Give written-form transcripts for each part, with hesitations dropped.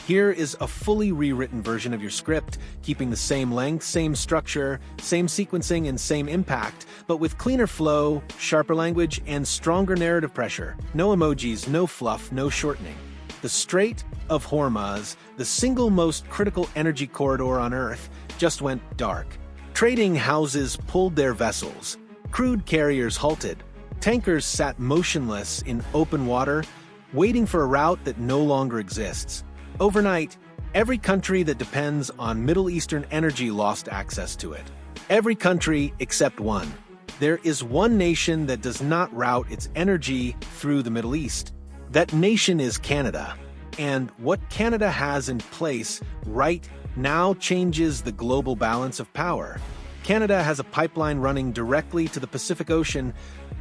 Here is a fully rewritten version of your script, keeping the same length, same structure, same sequencing, and same impact, but with cleaner flow, sharper language, and stronger narrative pressure. No emojis, no fluff, no shortening. The Strait of Hormuz, the single most critical energy corridor on Earth, just went dark. Trading houses pulled their vessels. Crude carriers halted. Tankers sat motionless in open water, waiting for a route that no longer exists. Overnight, every country that depends on Middle Eastern energy lost access to it. Every country except one. There is one nation that does not route its energy through the Middle East. That nation is Canada. And what Canada has in place right now changes the global balance of power. Canada has a pipeline running directly to the Pacific Ocean,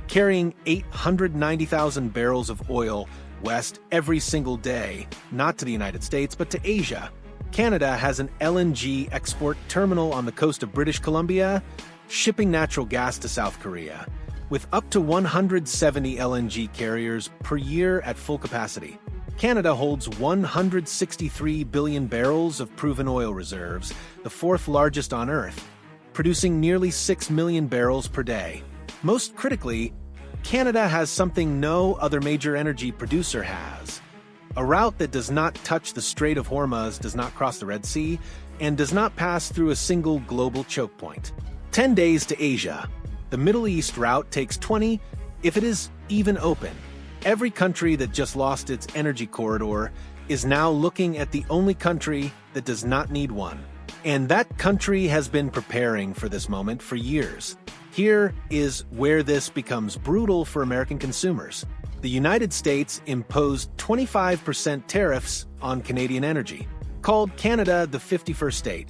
carrying 890,000 barrels of oil west every single day, not to the United States, but to Asia. Canada has an LNG export terminal on the coast of British Columbia, shipping natural gas to South Korea, with up to 170 LNG carriers per year at full capacity. Canada holds 163 billion barrels of proven oil reserves, the fourth largest on Earth, producing nearly 6 million barrels per day. Most critically, Canada has something no other major energy producer has. A route that does not touch the Strait of Hormuz, does not cross the Red Sea, and does not pass through a single global choke point. 10 days to Asia. The Middle East route takes 20, if it is even open. Every country that just lost its energy corridor is now looking at the only country that does not need one. And that country has been preparing for this moment for years. Here is where this becomes brutal for American consumers. The United States imposed 25% tariffs on Canadian energy, called Canada the 51st state,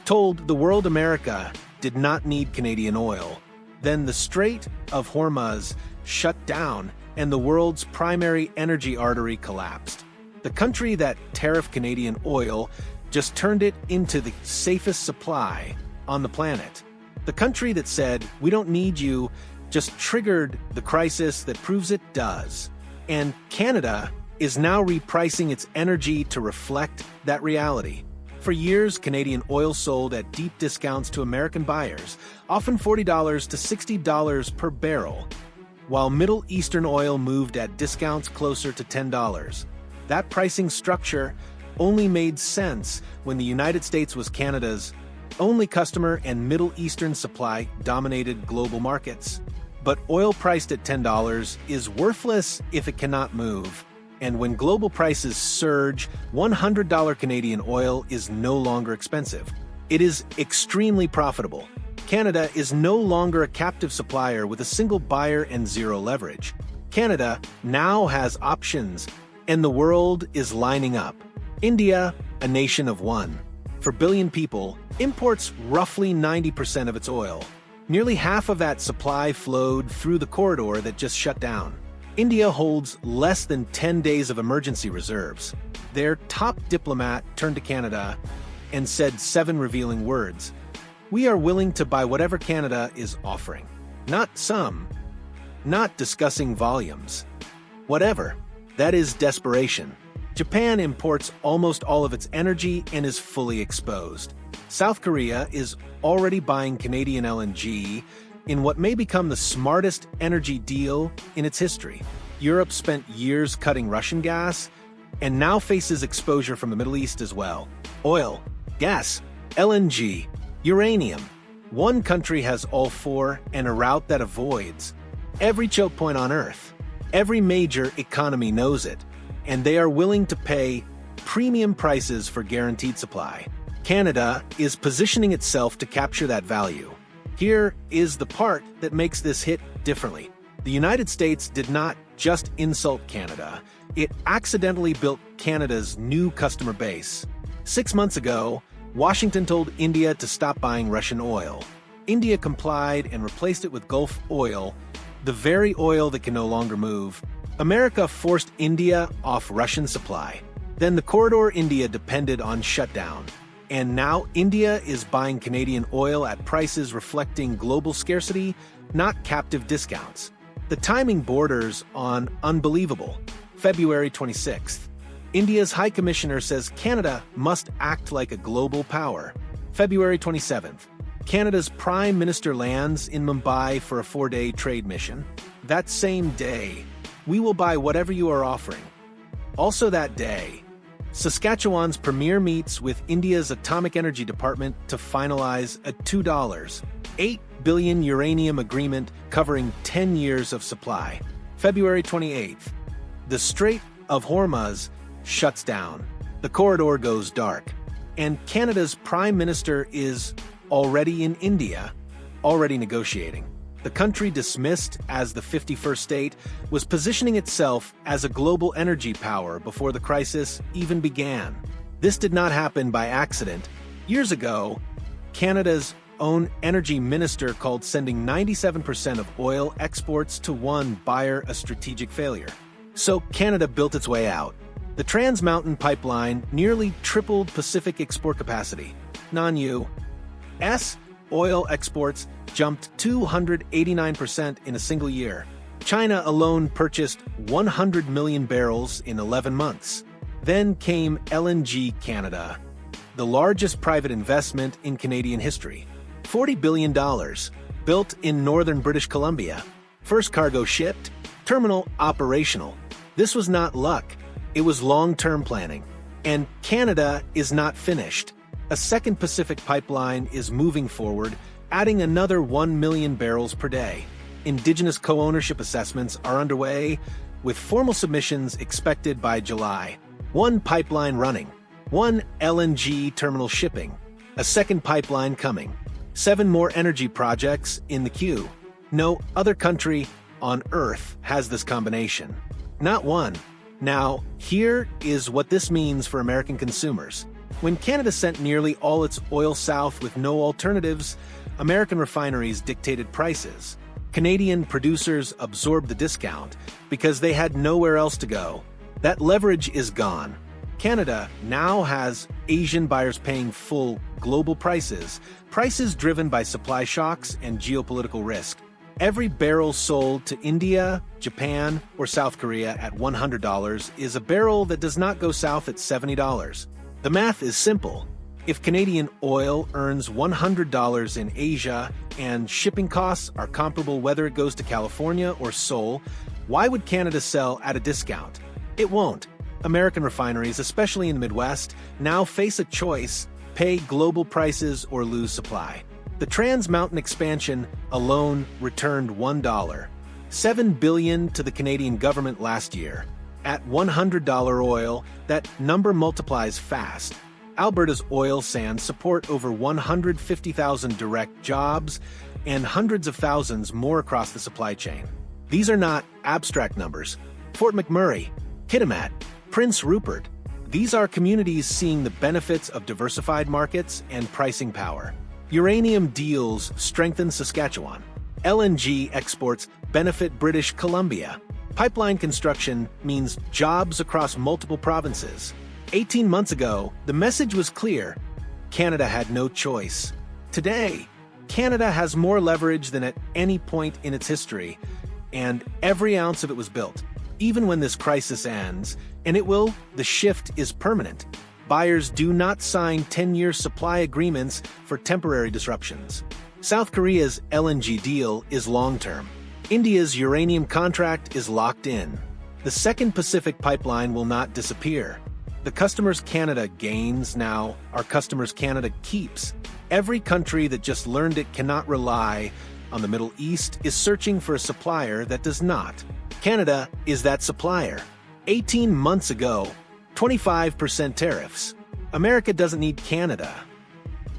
told the world America did not need Canadian oil. Then the Strait of Hormuz shut down and the world's primary energy artery collapsed. The country that tariffed Canadian oil just turned it into the safest supply on the planet. The country that said, "We don't need you," just triggered the crisis that proves it does. And Canada is now repricing its energy to reflect that reality. For years, Canadian oil sold at deep discounts to American buyers, often $40 to $60 per barrel, while Middle Eastern oil moved at discounts closer to $10. That pricing structure only made sense when the United States was Canada's only customer and Middle Eastern supply dominated global markets. But oil priced at $10 is worthless if it cannot move. And when global prices surge, $100 Canadian oil is no longer expensive. It is extremely profitable. Canada is no longer a captive supplier with a single buyer and zero leverage. Canada now has options, and the world is lining up. India, a nation of 1 billion people, imports roughly 90% of its oil. Nearly half of that supply flowed through the corridor that just shut down. India holds less than 10 days of emergency reserves. Their top diplomat turned to Canada and said 7 revealing words. "We are willing to buy whatever Canada is offering. Not some. Not discussing volumes. Whatever." That is desperation. Japan imports almost all of its energy and is fully exposed. South Korea is already buying Canadian LNG in what may become the smartest energy deal in its history. Europe spent years cutting Russian gas and now faces exposure from the Middle East as well. Oil, gas, LNG, uranium. One country has all 4 and a route that avoids every choke point on Earth. Every major economy knows it, and they are willing to pay premium prices for guaranteed supply. Canada is positioning itself to capture that value. Here is the part that makes this hit differently. The United States did not just insult Canada, it accidentally built Canada's new customer base. 6 months ago, Washington told India to stop buying Russian oil. India complied and replaced it with Gulf oil, the very oil that can no longer move. America forced India off Russian supply. Then the corridor India depended on shut down. And now India is buying Canadian oil at prices reflecting global scarcity, not captive discounts. The timing borders on unbelievable. February 26th. India's High Commissioner says Canada must act like a global power. February 27th. Canada's Prime Minister lands in Mumbai for a 4-day trade mission. That same day, we will buy whatever you are offering. Also that day, Saskatchewan's premier meets with India's Atomic Energy Department to finalize a $2.8 billion uranium agreement covering 10 years of supply. February 28th. The Strait of Hormuz shuts down. The corridor goes dark. And Canada's Prime Minister is already in India, already negotiating. The country, dismissed as the 51st state, was positioning itself as a global energy power before the crisis even began. This did not happen by accident. Years ago, Canada's own energy minister called sending 97% of oil exports to one buyer a strategic failure. So Canada built its way out. The Trans Mountain Pipeline nearly tripled Pacific export capacity. Non-U.S. oil exports jumped 289% in a single year. China alone purchased 100 million barrels in 11 months. Then came LNG Canada, the largest private investment in Canadian history. $40 billion, built in northern British Columbia. First cargo shipped, terminal operational. This was not luck, it was long-term planning. And Canada is not finished. A second Pacific pipeline is moving forward, adding another 1 million barrels per day. Indigenous co-ownership assessments are underway, with formal submissions expected by July. One pipeline running, one LNG terminal shipping, a second pipeline coming, 7 more energy projects in the queue. No other country on Earth has this combination. Not one. Now, here is what this means for American consumers. When Canada sent nearly all its oil south with no alternatives, American refineries dictated prices. Canadian producers absorbed the discount because they had nowhere else to go. That leverage is gone. Canada now has Asian buyers paying full global prices, prices driven by supply shocks and geopolitical risk. Every barrel sold to India, Japan, or South Korea at $100 is a barrel that does not go south at $70. The math is simple. If Canadian oil earns $100 in Asia and shipping costs are comparable whether it goes to California or Seoul, why would Canada sell at a discount? It won't. American refineries, especially in the Midwest, now face a choice: pay global prices or lose supply. The Trans Mountain expansion alone returned $1.7 billion to the Canadian government last year. At $100 oil, that number multiplies fast. Alberta's oil sands support over 150,000 direct jobs and hundreds of thousands more across the supply chain. These are not abstract numbers. Fort McMurray, Kitimat, Prince Rupert. These are communities seeing the benefits of diversified markets and pricing power. Uranium deals strengthen Saskatchewan. LNG exports benefit British Columbia. Pipeline construction means jobs across multiple provinces. 18 months ago, the message was clear: Canada had no choice. Today, Canada has more leverage than at any point in its history, and every ounce of it was built. Even when this crisis ends, and it will, the shift is permanent. Buyers do not sign 10-year supply agreements for temporary disruptions. South Korea's LNG deal is long-term. India's uranium contract is locked in. The second Pacific pipeline will not disappear. The customers Canada gains now are customers Canada keeps. Every country that just learned it cannot rely on the Middle East is searching for a supplier that does not. Canada is that supplier. 18 months ago, 25% tariffs. America doesn't need Canada.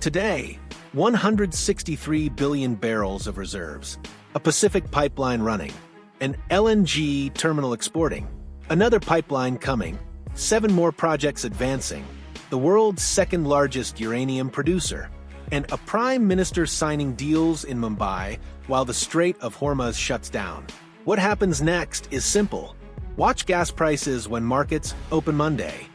Today, 163 billion barrels of reserves, a Pacific pipeline running, an LNG terminal exporting, another pipeline coming, 7 more projects advancing, the world's second-largest uranium producer, and a prime minister signing deals in Mumbai while the Strait of Hormuz shuts down. What happens next is simple. Watch gas prices when markets open Monday.